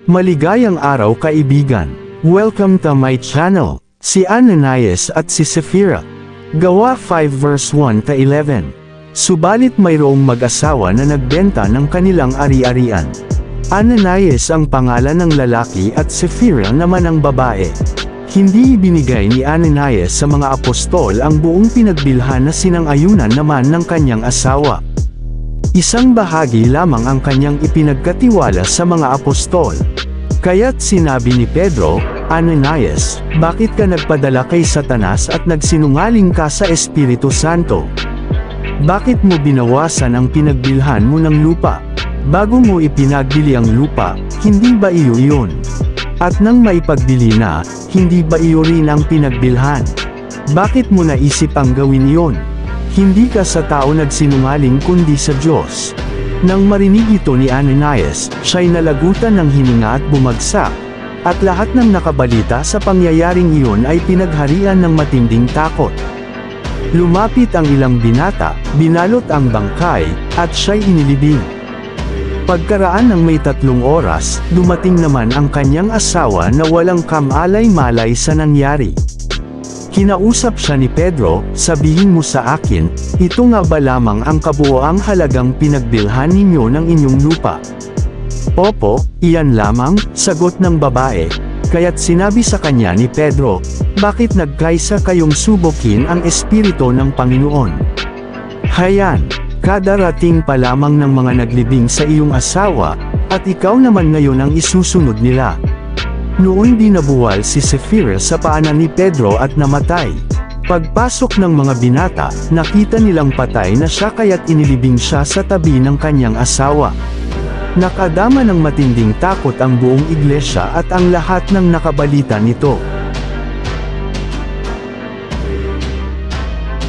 Maligayang araw kaibigan. Welcome to my channel. Si Ananias at si Sapphira. Gawa 5 verse 1 to 11. Subalit mayroong mag-asawa na nagbenta ng kanilang ari-arian. Ananias ang pangalan ng lalaki at Sapphira naman ang babae. Hindi ibinigay ni Ananias sa mga apostol ang buong pinagbilhan na sinang-ayunan naman ng kanyang asawa. Isang bahagi lamang ang kanyang ipinagkatiwala sa mga apostol. Kaya't sinabi ni Pedro, Ananias, bakit ka nagpadala kay Satanas at nagsinungaling ka sa Espiritu Santo? Bakit mo binawasan ang pinagbilhan mo ng lupa? Bago mo ipinagbili ang lupa, hindi ba iyo iyon? At nang maipagbili na, hindi ba iyo rin ang pinagbilhan? Bakit mo naisip ang gawin iyon? Hindi ka sa tao nagsinungaling kundi sa Diyos. Nang marinig ito ni Ananias, siya'y nalagutan ng hininga at bumagsak, at lahat ng nakabalita sa pangyayaring iyon ay pinagharian ng matinding takot. Lumapit ang ilang binata, binalot ang bangkay, at siya'y inilibing. Pagkaraan ng may 3 oras, dumating naman ang kanyang asawa na walang kamalay-malay sa nangyari. Kinausap siya ni Pedro, sabihin mo sa akin, ito nga ba lamang ang kabuoang halagang pinagbilhan ninyo ng inyong lupa? Opo, iyan lamang, sagot ng babae. Kaya't sinabi sa kanya ni Pedro, bakit nagkaisa kayong subukin ang Espiritu ng Panginoon? Hayan, kadarating pa lamang ng mga naglibing sa iyong asawa, at ikaw naman ngayon ang isusunod nila. Noon dinabuwal si Sapphira sa paanan ni Pedro at namatay. Pagpasok ng mga binata, nakita nilang patay na siya kaya't inilibing siya sa tabi ng kanyang asawa. Nakadama ng matinding takot ang buong iglesia at ang lahat ng nakabalita nito.